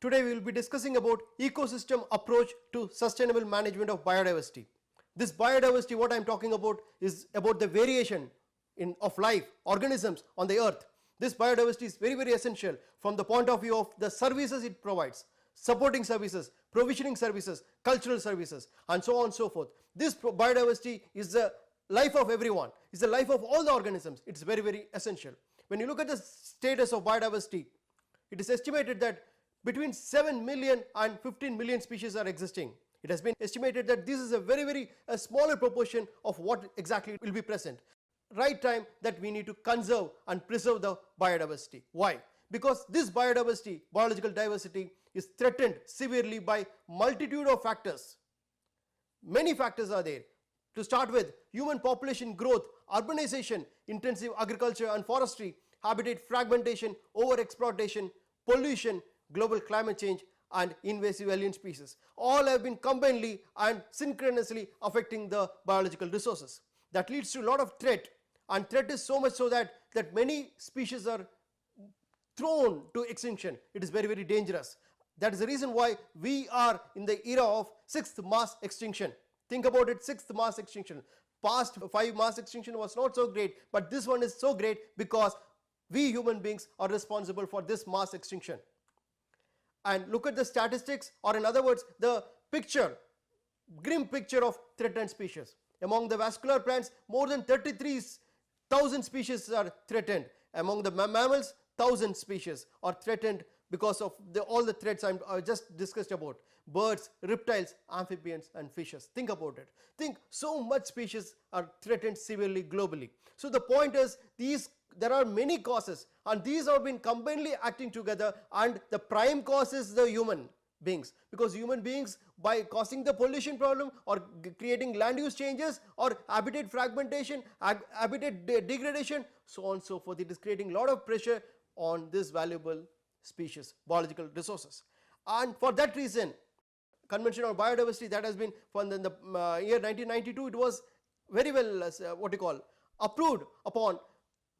Today we will be discussing about ecosystem approach to sustainable management of biodiversity. This biodiversity, what I am talking about, is about the variation of life, organisms on the earth. This biodiversity is very essential from the point of view of the services it provides, supporting services, provisioning services, cultural services, and so on and so forth. This biodiversity is the life of everyone, is the life of all the organisms. It's very essential. When you look at the status of biodiversity, it is estimated that between 7 million and 15 million species are existing. It has been estimated that this is a very smaller proportion of what exactly will be present. Right time that we need to conserve and preserve the biodiversity. Why? Because this biodiversity, biological diversity, is threatened severely by multitude of factors. Many factors are there. To start with, human population growth, urbanization, intensive agriculture and forestry, habitat fragmentation, overexploitation, pollution, global climate change, and invasive alien species. All have been combinedly and synchronously affecting the biological resources. That leads to a lot of threat, and threat is so much so that many species are thrown to extinction. It is very dangerous. That is the reason why we are in the era of 6th mass extinction. Think about it, 6th mass extinction. Past 5 mass extinction was not so great, but this one is so great because we human beings are responsible for this mass extinction. And look at the statistics, or in other words, the picture, grim picture of threatened species. Among the vascular plants, more than 33,000 species are threatened. Among the mammals, 1,000 species are threatened because of all the threats I just discussed about. Birds, reptiles, amphibians and fishes. Think about it. Think so much species are threatened severely globally. So the point is, there are many causes, and these have been combinedly acting together, and the prime cause is the human beings, because human beings, by causing the pollution problem or creating land use changes or habitat fragmentation, habitat degradation, so on and so forth, it is creating a lot of pressure on this valuable species, biological resources. And for that reason, Convention on Biodiversity that has been from the year 1992, it was very well approved upon,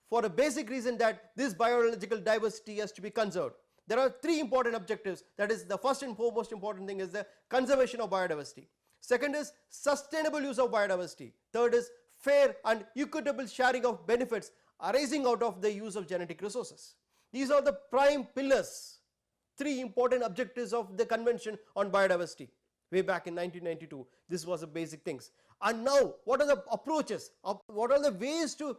for a basic reason that this biological diversity has to be conserved. There are 3 important objectives. That is, the first and foremost important thing is the conservation of biodiversity. Second is sustainable use of biodiversity. Third is fair and equitable sharing of benefits arising out of the use of genetic resources. These are the prime pillars, 3 important objectives of the Convention on Biodiversity way back in 1992. This was the basic things. And now, what are the approaches? What are the ways to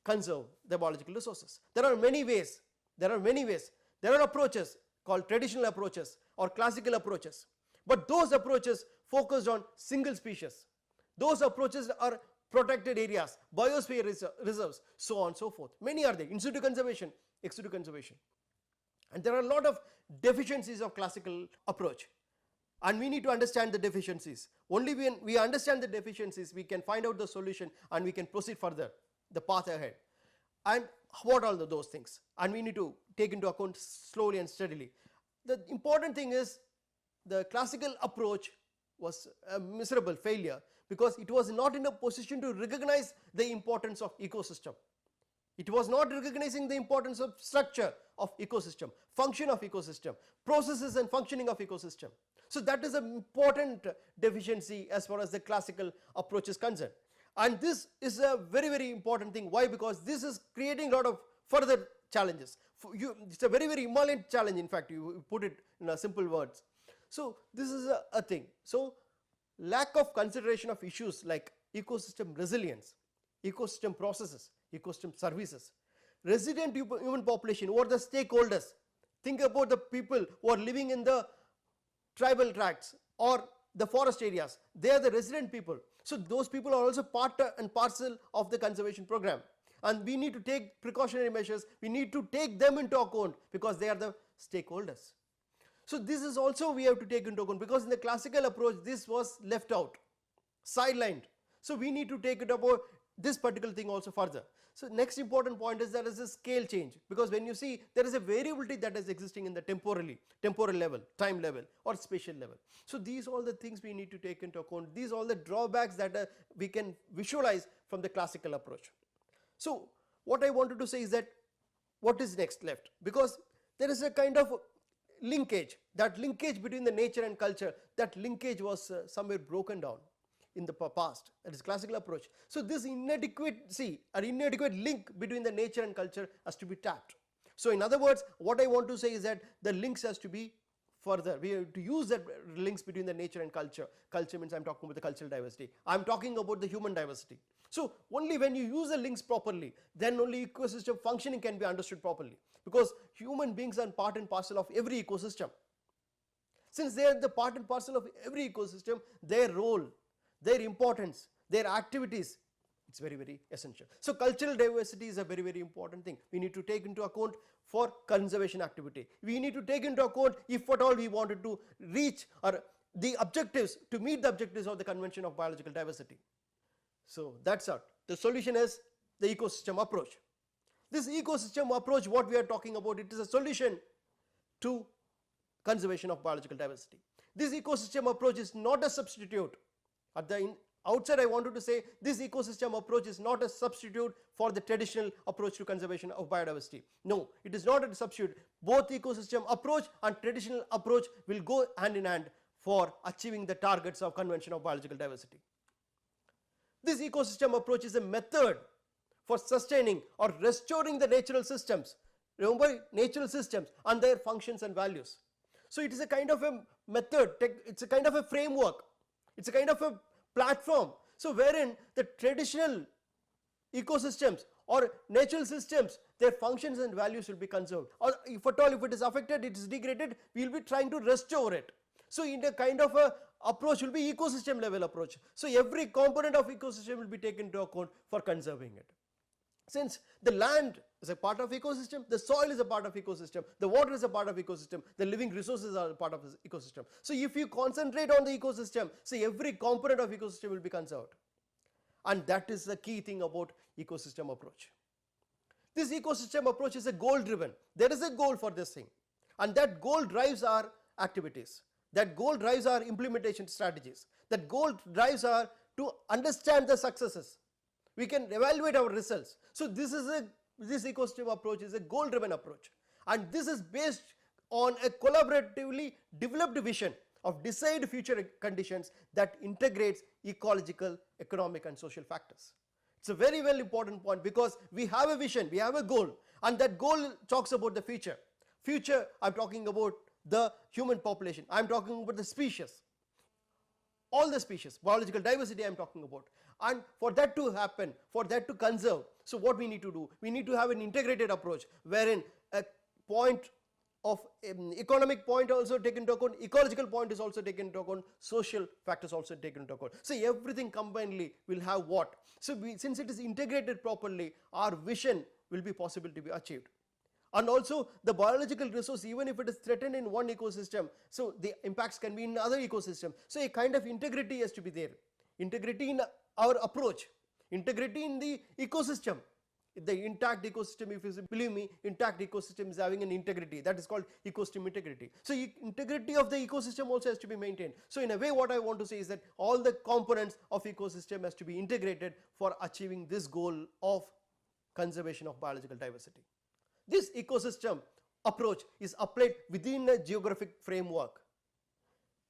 conserve the biological resources? There are many ways. There are approaches called traditional approaches or classical approaches, but those approaches focused on single species. Those approaches are protected areas, biosphere reserves, so on and so forth. Many are there. In situ conservation, ex situ conservation, and there are a lot of deficiencies of classical approach, and we need to understand the deficiencies. Only when we understand the deficiencies, we can find out the solution and we can proceed further the path ahead. And what are those things, and we need to take into account slowly and steadily. The important thing is, the classical approach was a miserable failure because it was not in a position to recognize the importance of ecosystem. It was not recognizing the importance of structure of ecosystem, function of ecosystem, processes and functioning of ecosystem. So that is an important deficiency as far as the classical approach is concerned. And this is a very important thing. Why? Because this is creating a lot of further challenges. It's a very Himalayan challenge, in fact, you put it in a simple words. So this is a thing. So lack of consideration of issues like ecosystem resilience, ecosystem processes, ecosystem services, resident human population, who are the stakeholders. Think about the people who are living in the tribal tracts or the forest areas. They are the resident people. So those people are also part and parcel of the conservation program, and we need to take precautionary measures. We need to take them into account because they are the stakeholders. So this is also we have to take into account, because in the classical approach this was left out, sidelined. So we need to take it about this particular thing also further. So next important point is there is a scale change, because when you see there is a variability that is existing in the temporal level, time level or spatial level. So these all the things we need to take into account. These all the drawbacks that we can visualize from the classical approach. So what I wanted to say is that what is next left, because there is a kind of linkage. that linkage between the nature and culture, that linkage was somewhere broken down in the past. That is classical approach. So this inadequacy or inadequate link between the nature and culture has to be tapped. So in other words, what I want to say is that the links has to be further. We have to use that links between the nature and culture. Culture means I am talking about the cultural diversity. I am talking about the human diversity. So only when you use the links properly, then only ecosystem functioning can be understood properly, because human beings are part and parcel of every ecosystem. Since they are the part and parcel of every ecosystem, their role, their importance, their activities, it's very, very essential. So cultural diversity is a very, very important thing. We need to take into account for conservation activity. We need to take into account if at all we wanted to reach or the objectives, to meet the objectives of the Convention of Biological Diversity. So that's it. The solution is the ecosystem approach. This ecosystem approach, what we are talking about, it is a solution to conservation of biological diversity. This ecosystem approach is not a substitute. At the outset I wanted to say this ecosystem approach is not a substitute for the traditional approach to conservation of biodiversity. No, it is not a substitute. Both ecosystem approach and traditional approach will go hand in hand for achieving the targets of Convention of Biological Diversity. This ecosystem approach is a method for sustaining or restoring the natural systems. Remember, natural systems and their functions and values. So it is a kind of a method, it's a kind of a framework, it's a kind of a platform. So wherein the traditional ecosystems or natural systems, their functions and values will be conserved, or if at all if it is affected, it is degraded, we will be trying to restore it. So in a kind of a approach will be ecosystem level approach. So every component of ecosystem will be taken into account for conserving it. Since the land is a part of ecosystem, the soil is a part of ecosystem, the water is a part of ecosystem, the living resources are a part of the ecosystem. So if you concentrate on the ecosystem, see, every component of ecosystem will be conserved. And that is the key thing about ecosystem approach. This ecosystem approach is a goal driven. There is a goal for this thing, and that goal drives our activities. That goal drives our implementation strategies. That goal drives our to understand the successes. We can evaluate our results. So this ecosystem approach is a goal driven approach, and this is based on a collaboratively developed vision of desired future conditions that integrates ecological, economic and social factors. It's a very, very important point, because we have a vision, we have a goal, and that goal talks about the future. Future, I'm talking about the human population, I'm talking about the species, all the species, biological diversity I'm talking about. And for that to happen, for that to conserve, so what we need to do? We need to have an integrated approach, wherein a point of economic point also taken into account, ecological point is also taken into account, social factors also taken into account. So everything combinedly will have what? So since it is integrated properly, our vision will be possible to be achieved. And also the biological resource, even if it is threatened in one ecosystem, so the impacts can be in other ecosystem. So a kind of integrity has to be there. Integrity in our approach, integrity in the ecosystem. The intact ecosystem, if you believe me, intact ecosystem is having an integrity, that is called ecosystem integrity. So integrity of the ecosystem also has to be maintained. So in a way, what I want to say is that all the components of ecosystem has to be integrated for achieving this goal of conservation of biological diversity. This ecosystem approach is applied within a geographic framework,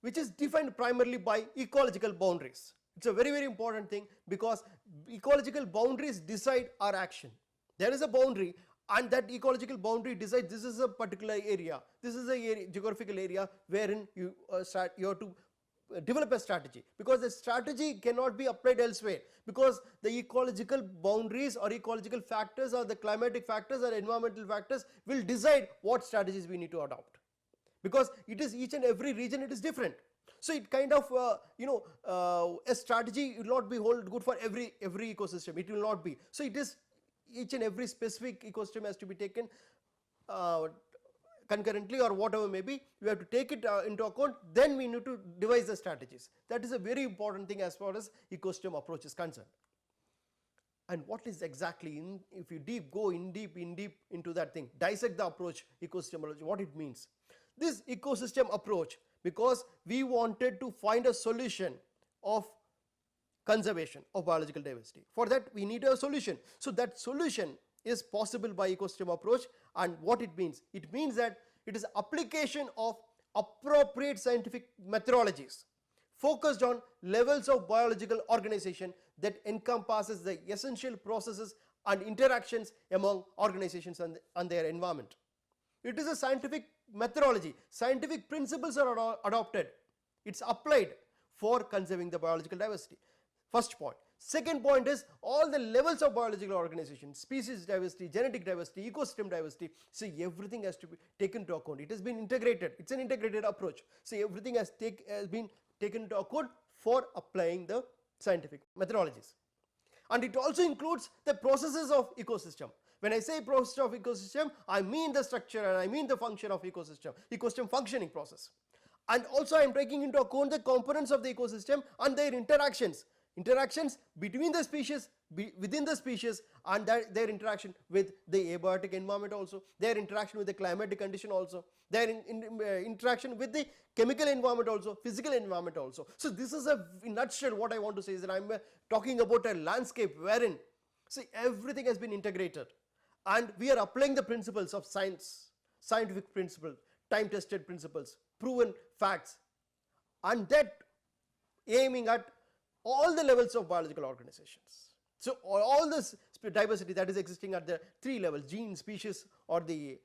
which is defined primarily by ecological boundaries. It's a very, very important thing, because ecological boundaries decide our action. There is a boundary, and that ecological boundary decides this is a particular area, this is a geographical area wherein you have to develop a strategy, because the strategy cannot be applied elsewhere, because the ecological boundaries or ecological factors or the climatic factors or environmental factors will decide what strategies we need to adopt, because it is each and every region, it is different. So it kind of a strategy will not be hold good for every ecosystem, it will not be. So it is each and every specific ecosystem has to be taken concurrently or whatever may be, we have to take it into account, then we need to devise the strategies. That is a very important thing as far as ecosystem approach is concerned. And what is exactly, if you go in deep into that thing, dissect the approach, ecosystem approach, what it means. This ecosystem approach, because we wanted to find a solution of conservation of biological diversity. For that we need a solution. So that solution is possible by ecosystem approach, and what it means? It means that it is application of appropriate scientific methodologies focused on levels of biological organization that encompasses the essential processes and interactions among organizations and their environment. It is a scientific methodology. Scientific principles are adopted. It's applied for conserving the biological diversity. First point. Second point is all the levels of biological organization, species diversity, genetic diversity, ecosystem diversity. See, everything has to be taken into account. It has been integrated. It's an integrated approach. See, everything has been taken into account for applying the scientific methodologies. And it also includes the processes of ecosystem. When I say process of ecosystem, I mean the structure and I mean the function of ecosystem functioning process. And also I am taking into account the components of the ecosystem and their interactions between the species, within the species, and their interaction with the abiotic environment also, their interaction with the climatic condition also, their interaction with the chemical environment also, physical environment also. So this is in nutshell what I want to say is that I am talking about a landscape wherein, see, everything has been integrated and we are applying the principles of science, scientific principles, time tested principles, proven facts, and that aiming at all the levels of biological organizations. So all this diversity that is existing at the three levels, gene, species, or at the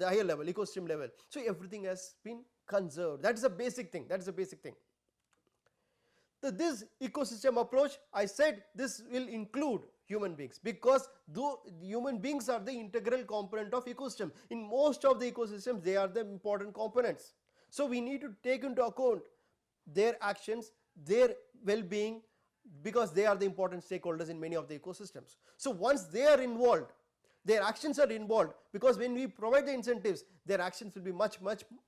higher level, ecosystem level. So everything has been conserved. That is a basic thing. This ecosystem approach, I said this will include human beings, because though human beings are the integral component of ecosystem. In most of the ecosystems, they are the important components. So we need to take into account their actions, their well-being, because they are the important stakeholders in many of the ecosystems. So once they are involved, their actions are involved, because when we provide the incentives, their actions will be much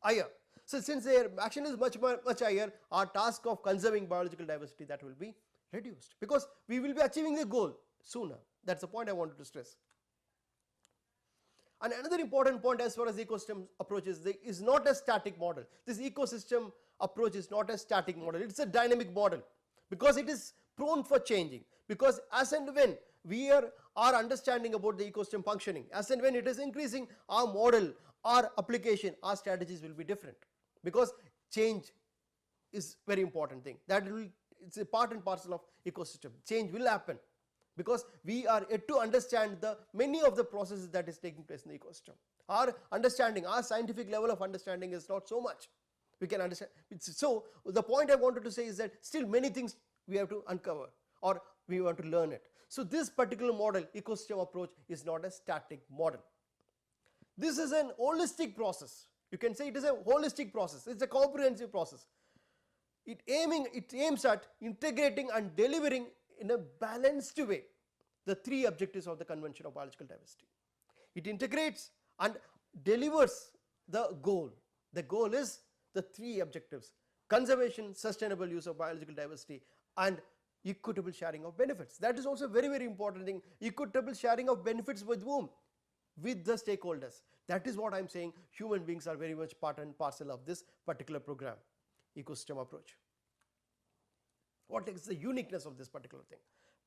higher. So since their action is much higher, our task of conserving biological diversity, that will be reduced, because we will be achieving the goal sooner. That's the point I wanted to stress. And another important point as far as ecosystem approach is not a static model. This ecosystem approach is not a static model. It's a dynamic model, because it is prone for changing, because as and when our understanding about the ecosystem functioning, as and when it is increasing, our model, our application, our strategies will be different, because change is very important thing. It's a part and parcel of ecosystem. Change will happen, because we are yet to understand many of the processes that is taking place in the ecosystem. Our understanding, our scientific level of understanding is not so much. We can understand. So the point I wanted to say is that still many things we have to uncover, or we want to learn it. So this particular model, ecosystem approach, is not a static model. This is an holistic process. You can say it is a holistic process. It's a comprehensive process. It aims at integrating and delivering in a balanced way the three objectives of the Convention of Biological Diversity. It integrates and delivers the goal. The goal is the three objectives: conservation, sustainable use of biological diversity, and equitable sharing of benefits. That is also a very important thing. Equitable sharing of benefits with whom? With the stakeholders. That is what I am saying. Human beings are very much part and parcel of this particular program, ecosystem approach. What is the uniqueness of this particular thing?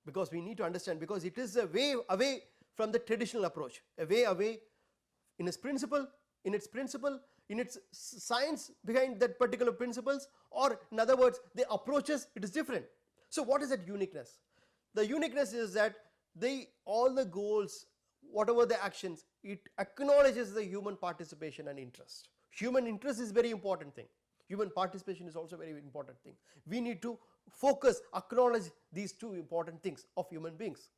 Because we need to understand, because it is a way away from the traditional approach, a way away in its principle, in its science behind that particular principles, or in other words, the approaches, it is different. So what is that uniqueness? The uniqueness is that all the goals, whatever the actions, it acknowledges the human participation and interest. Human interest is very important thing. Human participation is also very important thing. We need to focus, acknowledge these two important things of human beings.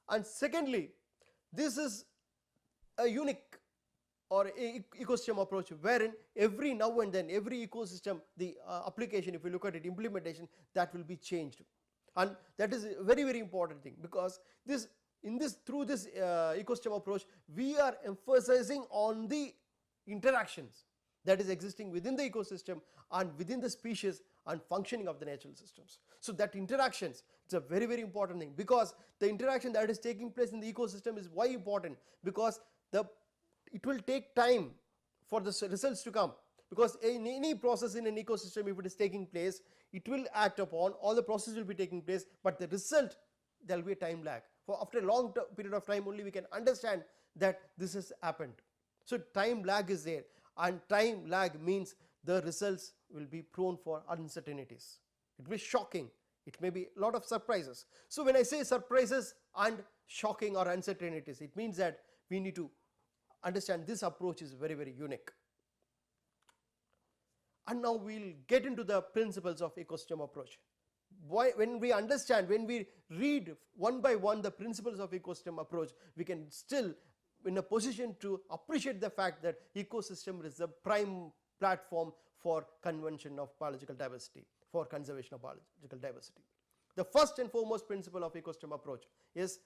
And secondly, this is a unique or ecosystem approach wherein every now and then, every ecosystem, the application, if you look at it, implementation, that will be changed. And that is a very important thing, because through this ecosystem approach, we are emphasizing on the interactions that is existing within the ecosystem and within the species and functioning of the natural systems. So that interactions, it's a very important thing, because the interaction that is taking place in the ecosystem is why important, because it will take time for the results to come, because in any process in an ecosystem, if it is taking place, it will act upon, all the process will be taking place, but the result, there will be a time lag. For after a long period of time only we can understand that this has happened. So time lag is there. and time lag means the results will be prone for uncertainties. It will be shocking. It may be a lot of surprises. So when I say surprises and shocking or uncertainties, it means that we need to understand this approach is very, very unique. And now we will get into the principles of ecosystem approach. When we understand, when we read one by one the principles of ecosystem approach, we can still in a position to appreciate the fact that ecosystem is the prime platform for conservation of biological diversity, for conservation of biological diversity. The first and foremost principle of ecosystem approach is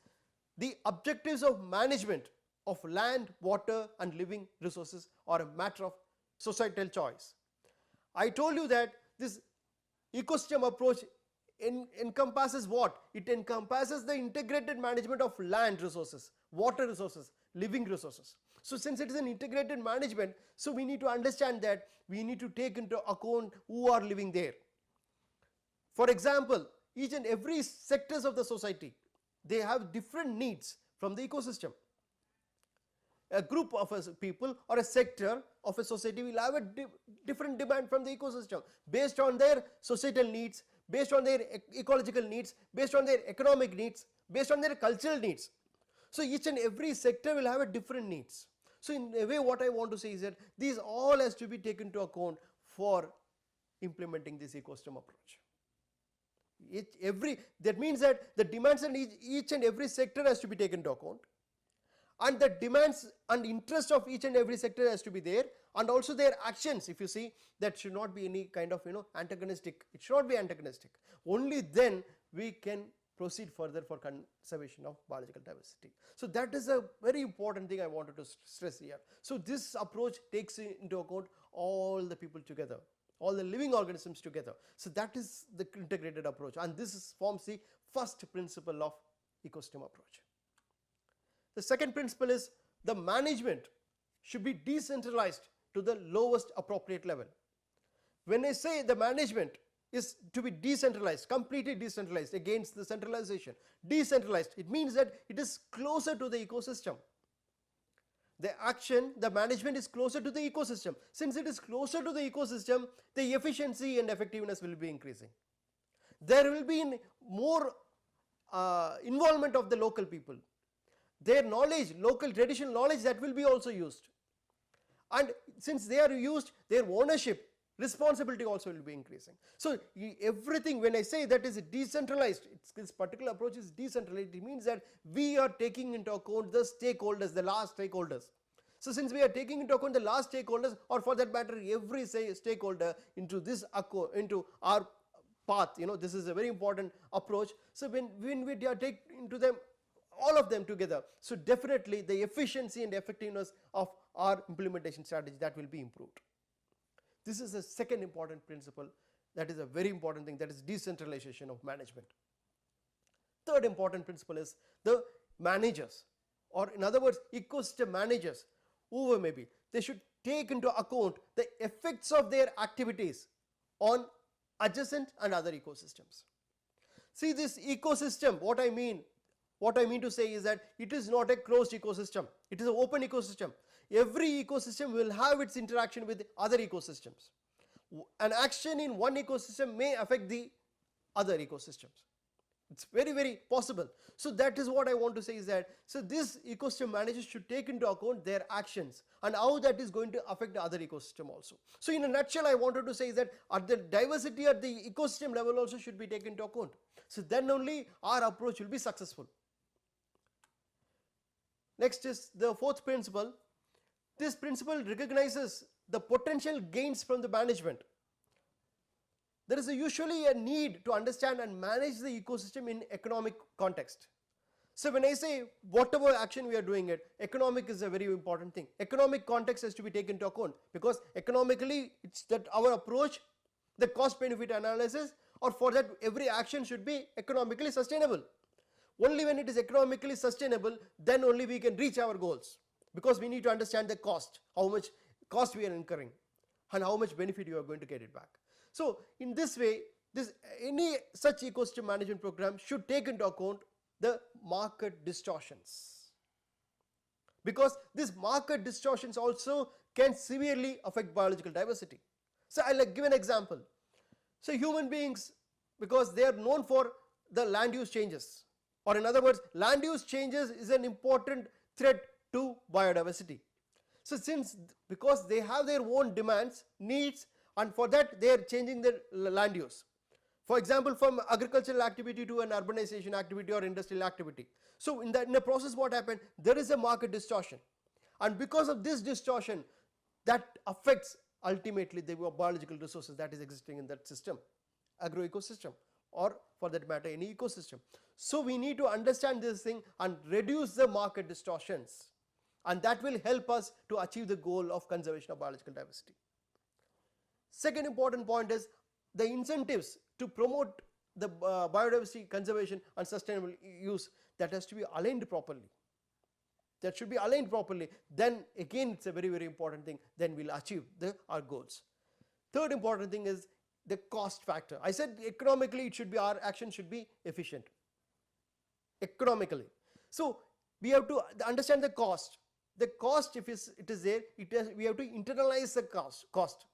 the objectives of management of land, water and living resources are a matter of societal choice. I told you that this ecosystem approach encompasses what? It encompasses the integrated management of land resources, water resources, living resources. So since it is an integrated management, so we need to understand that we need to take into account who are living there. For example, each and every sectors of the society, they have different needs from the ecosystem. A group of people or a sector of a society will have a different demand from the ecosystem based on their societal needs, based on their ecological needs, based on their economic needs, based on their cultural needs. So each and every sector will have a different needs. So in a way what I want to say is that these all has to be taken into account for implementing this ecosystem approach. That means that the demands in each and every sector has to be taken into account, and the demands and interest of each and every sector has to be there, and also their actions, if you see, that should not be any kind of antagonistic. It should not be antagonistic. Only then we can proceed further for conservation of biological diversity. So that is a very important thing I wanted to stress here. So this approach takes into account all the people together, all the living organisms together. So that is the integrated approach, and this forms the first principle of ecosystem approach. The second principle is the management should be decentralized to the lowest appropriate level. When I say the management is to be decentralized, completely decentralized against the centralization, decentralized, it means that it is closer to the ecosystem. The action, the management is closer to the ecosystem. Since it is closer to the ecosystem, the efficiency and effectiveness will be increasing. There will be more involvement of the local people. Their knowledge, local traditional knowledge, that will be also used. And since they are used, their ownership, responsibility also will be increasing. So everything, when I say that is decentralized, this particular approach is decentralized, it means that we are taking into account the stakeholders, the last stakeholders. So since we are taking into account the last stakeholders, or for that matter every stakeholder into this into our path, this is a very important approach. So when we take into them, all of them together, so definitely the efficiency and effectiveness of our implementation strategy, that will be improved. This is the second important principle, that is a very important thing, that is decentralization of management. Third important principle is the managers, or in other words ecosystem managers, whoever may be, they should take into account the effects of their activities on adjacent and other ecosystems. See, this ecosystem, what I mean to say is that it is not a closed ecosystem, it is an open ecosystem. Every ecosystem will have its interaction with other ecosystems. An action in one ecosystem may affect the other ecosystems. It's very, very possible. So that is what I want to say is that, so this ecosystem managers should take into account their actions and how that is going to affect the other ecosystem also. So in a nutshell, I wanted to say is that at the diversity at the ecosystem level also should be taken into account. So then only our approach will be successful. Next is the fourth principle. This principle recognizes the potential gains from the management. There is usually a need to understand and manage the ecosystem in economic context. So when I say whatever action we are doing it, economic is a very important thing. Economic context has to be taken into account, because economically it's that our approach, the cost benefit analysis, or for that every action should be economically sustainable. Only when it is economically sustainable, then only we can reach our goals, because we need to understand the cost, how much cost we are incurring and how much benefit you are going to get it back. So in this way, any such ecosystem management program should take into account the market distortions. because these market distortions also can severely affect biological diversity. So I'll give an example. So human beings, because they are known for the land use changes, or in other words, land use changes is an important threat to biodiversity. So because they have their own demands, needs, and for that they are changing their land use. For example, from agricultural activity to an urbanization activity or industrial activity. So in the process, what happened? There is a market distortion, and because of this distortion, that affects ultimately the biological resources that is existing in that system, agro-ecosystem, or for that matter any ecosystem. So we need to understand this thing and reduce the market distortions, and that will help us to achieve the goal of conservation of biological diversity. Second important point is the incentives to promote the biodiversity conservation and sustainable use, that has to be aligned properly. That should be aligned properly. Then again, it's a very, very important thing. Then we'll achieve our goals. Third important thing is the cost factor. I said economically it should be, our action should be efficient. Economically. So we have to understand the cost. The cost, if it is there, we have to internalize the cost.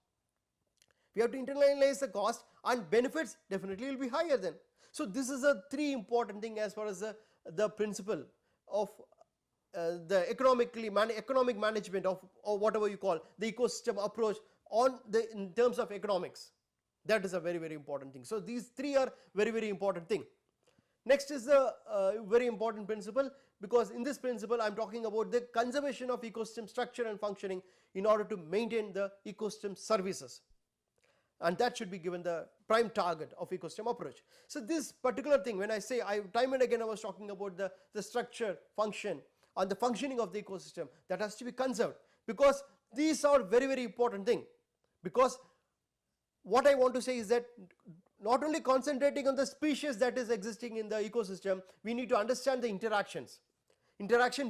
We have to internalize the cost, and benefits definitely will be higher then. So this is a three important thing as far as the principle of the economic management of, or whatever you call the ecosystem approach in terms of economics. That is a very, very important thing. So these three are very, very important thing. Next is the very important principle, because in this principle I am talking about the conservation of ecosystem structure and functioning in order to maintain the ecosystem services, and that should be given the prime target of ecosystem approach. So this particular thing, when I say, time and again I was talking about the structure, function, and the functioning of the ecosystem, that has to be conserved, because these are very, very important thing. Because what I want to say is that not only concentrating on the species that is existing in the ecosystem, we need to understand the interaction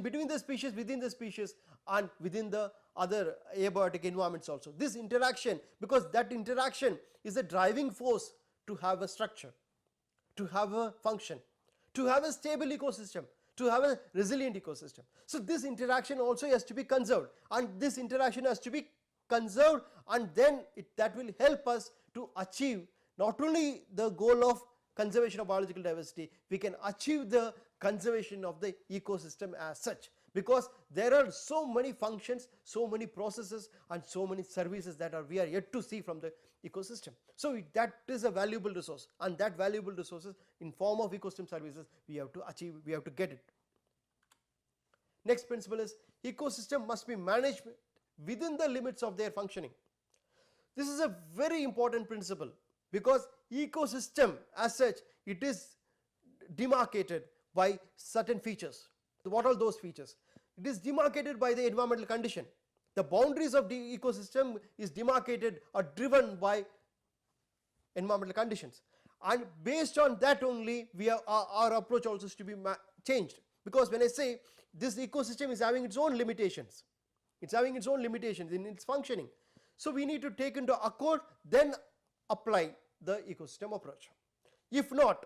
between the species, within the species, and within the other abiotic environments also. This interaction, because that interaction is a driving force to have a structure, to have a function, to have a stable ecosystem, to have a resilient ecosystem. So this interaction also has to be conserved, and this interaction has to be conserved, and then that will help us to achieve not only the goal of conservation of biological diversity, we can achieve the conservation of the ecosystem as such, because there are so many functions, so many processes, and so many services that we are yet to see from the ecosystem. So that is a valuable resource, and that valuable resources in form of ecosystem services we have to achieve, we have to get it. Next principle is ecosystem must be managed within the limits of their functioning. This is a very important principle, because ecosystem as such, it is demarcated by certain features. So what are those features? It is demarcated by the environmental condition. The boundaries of the ecosystem is demarcated or driven by environmental conditions, and based on that only our approach also has to be changed. Because when I say this ecosystem is having its own limitations, it's having its own limitations in its functioning, so we need to take into account, then apply the ecosystem approach. If not,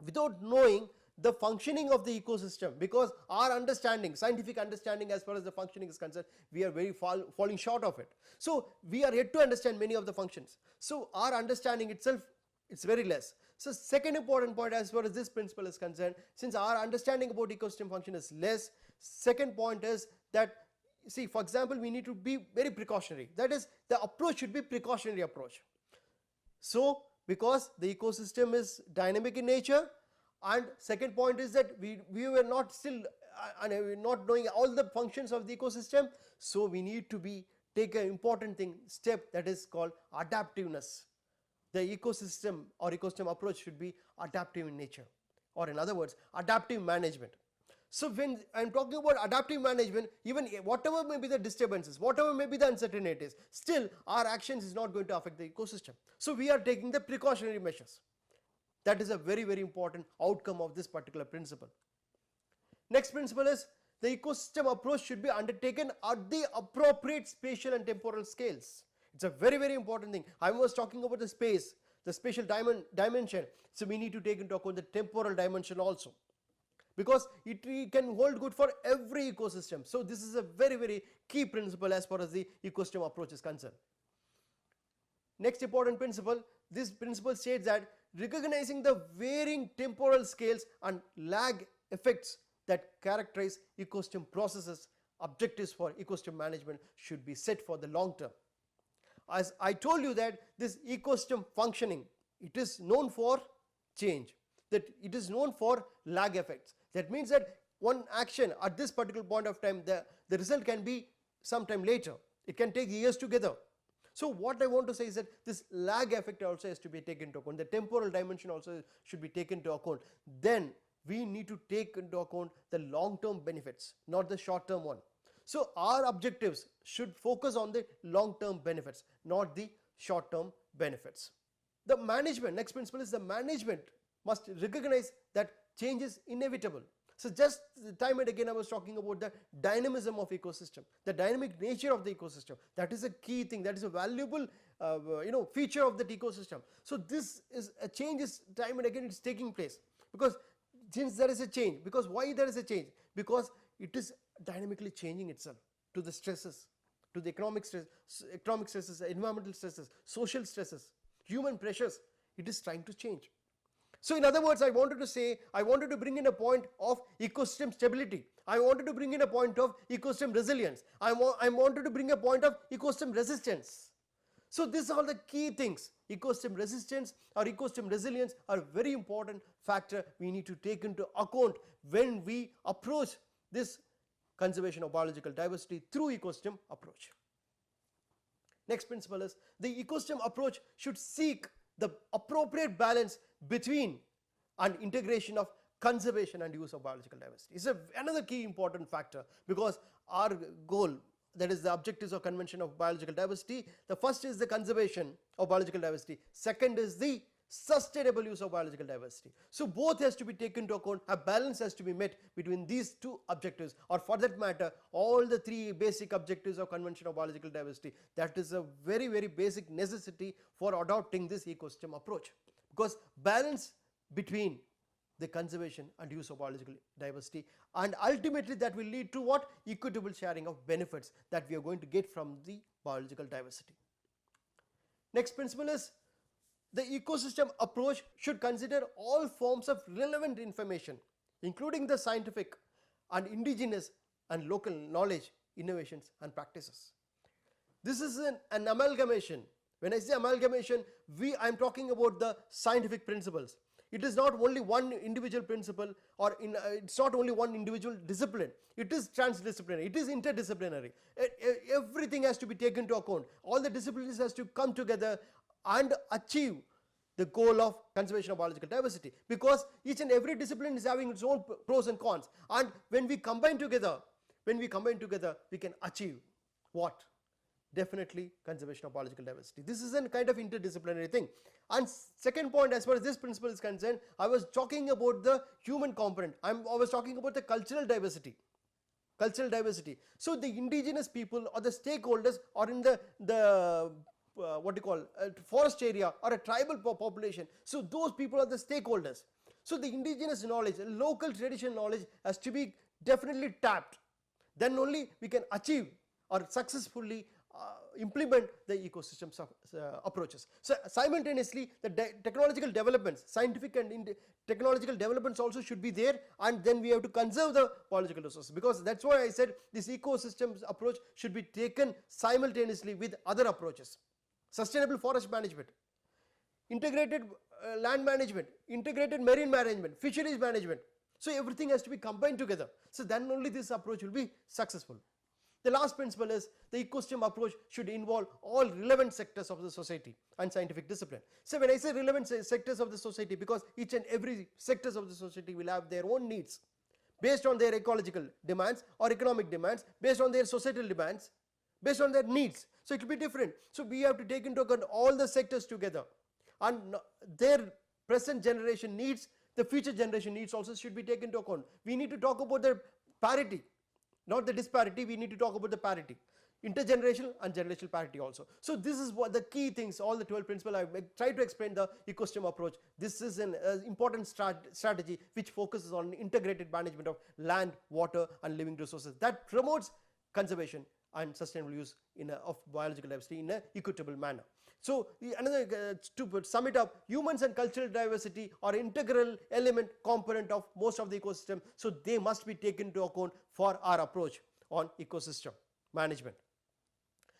without knowing the functioning of the ecosystem, because our understanding, scientific understanding as far as the functioning is concerned, we are very falling short of it. So we are yet to understand many of the functions. So our understanding itself, it's very less. So second important point as far as this principle is concerned, since our understanding about ecosystem function is less, second point is that, see, for example, we need to be very precautionary. That is, the approach should be precautionary approach. So because the ecosystem is dynamic in nature, and second point is that we were not still not knowing all the functions of the ecosystem, so we need to take an important step, that is called adaptiveness. The ecosystem or ecosystem approach should be adaptive in nature, or in other words, adaptive management. So when I am talking about adaptive management, even whatever may be the disturbances, whatever may be the uncertainties, still our actions is not going to affect the ecosystem. So we are taking the precautionary measures. That is a very, very important outcome of this particular principle. Next principle is the ecosystem approach should be undertaken at the appropriate spatial and temporal scales. It's a very, very important thing. I was talking about the space, the spatial dimension, so we need to take into account the temporal dimension also. because it can hold good for every ecosystem. So this is a very key principle as far as the ecosystem approach is concerned. Next important principle, this principle states that recognizing the varying temporal scales and lag effects that characterize ecosystem processes, objectives for ecosystem management should be set for the long term. As I told you that this ecosystem functioning, it is known for change, that it is known for lag effects. That means that one action at this particular point of time, the result can be sometime later. It can take years together. So what I want to say is that this lag effect also has to be taken into account. The temporal dimension also should be taken into account. Then we need to take into account the long-term benefits, not the short-term one. So our objectives should focus on the long-term benefits, not the short-term benefits. The management, next principle is the management must recognize that change is inevitable. So just time and again I was talking about the dynamism of ecosystem, the dynamic nature of the ecosystem. That is a key thing, that is a valuable feature of that ecosystem. So this is a change, is time and again it's taking place, because since there is a change, because why there is a change? Because it is dynamically changing itself to the stresses, to the economic stresses, environmental stresses, social stresses, human pressures. It is trying to change. So in other words, I wanted to bring in a point of ecosystem stability. I wanted to bring in a point of ecosystem resilience. I wanted to bring a point of ecosystem resistance. So these are the key things. Ecosystem resistance or ecosystem resilience are a very important factor we need to take into account when we approach this conservation of biological diversity through ecosystem approach. Next principle is the ecosystem approach should seek the appropriate balance between an integration of conservation and use of biological diversity. It's another key important factor, because our goal, that is the objectives of Convention of Biological Diversity, the first is the conservation of biological diversity, second is the sustainable use of biological diversity. So both has to be taken into account, a balance has to be met between these two objectives, or for that matter all the three basic objectives of Convention of Biological Diversity. That is a very basic necessity for adopting this ecosystem approach, because balance between the conservation and use of biological diversity, and ultimately that will lead to what? Equitable sharing of benefits that we are going to get from the biological diversity. Next principle is the ecosystem approach should consider all forms of relevant information, including the scientific and indigenous and local knowledge, innovations and practices. This is an amalgamation. When I say amalgamation, I am talking about the scientific principles. It is not only one individual principle, or it's not only one individual discipline. It is transdisciplinary, it is interdisciplinary. Everything has to be taken into account. All the disciplines has to come together and achieve the goal of conservation of biological diversity, because each and every discipline is having its own pros and cons, and when we combine together, we can achieve what? Definitely conservation of biological diversity. This is a kind of interdisciplinary thing. And second point, as far as this principle is concerned, I was talking about the human component. I was talking about the cultural diversity. So the indigenous people or the stakeholders, or in the forest area or a tribal population, so those people are the stakeholders. So the indigenous knowledge, local traditional knowledge has to be definitely tapped. Then only we can achieve or successfully implement the ecosystem approaches. So simultaneously the technological developments, scientific and technological developments also should be there, and then we have to conserve the biological resources, because that's why I said this ecosystems approach should be taken simultaneously with other approaches. Sustainable forest management, integrated land management, integrated marine management, fisheries management. So everything has to be combined together. So then only this approach will be successful. The last principle is the ecosystem approach should involve all relevant sectors of the society and scientific discipline. So when I say relevant sectors of the society, because each and every sectors of the society will have their own needs based on their ecological demands or economic demands, based on their societal demands, based on their needs. So it will be different. So we have to take into account all the sectors together, and their present generation needs, the future generation needs also should be taken into account. We need to talk about the parity, not the disparity. We need to talk about the parity. intergenerational and generational parity also. So this is what the key things, all the 12 principles I tried to explain the ecosystem approach. This is an important strategy which focuses on integrated management of land, water and living resources that promotes conservation and sustainable use of biological diversity in an equitable manner. So another to sum it up, humans and cultural diversity are integral element component of most of the ecosystem, so they must be taken into account for our approach on ecosystem management.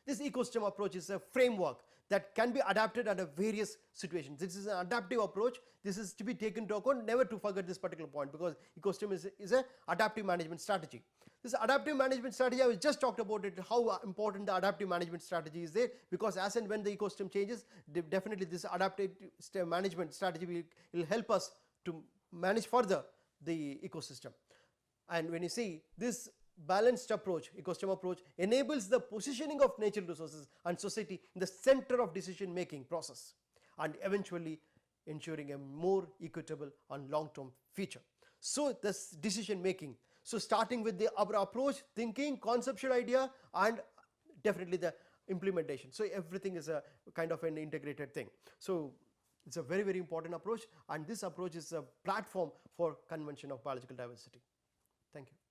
This ecosystem approach is a framework that can be adapted under various situations. This is an adaptive approach. This is to be taken into account, never to forget this particular point, because ecosystem is a adaptive management strategy. This adaptive management strategy, I was just talked about it, how important the adaptive management strategy is there, because as and when the ecosystem changes, definitely this adaptive management strategy will help us to manage further the ecosystem. And when you see this balanced approach, ecosystem approach enables the positioning of natural resources and society in the center of decision making process, and eventually ensuring a more equitable and long term future. So this decision making, so starting with the approach, thinking, conceptual idea and definitely the implementation. So everything is a kind of an integrated thing. So it's a very, very important approach, and this approach is a platform for convention of biological diversity. Thank you.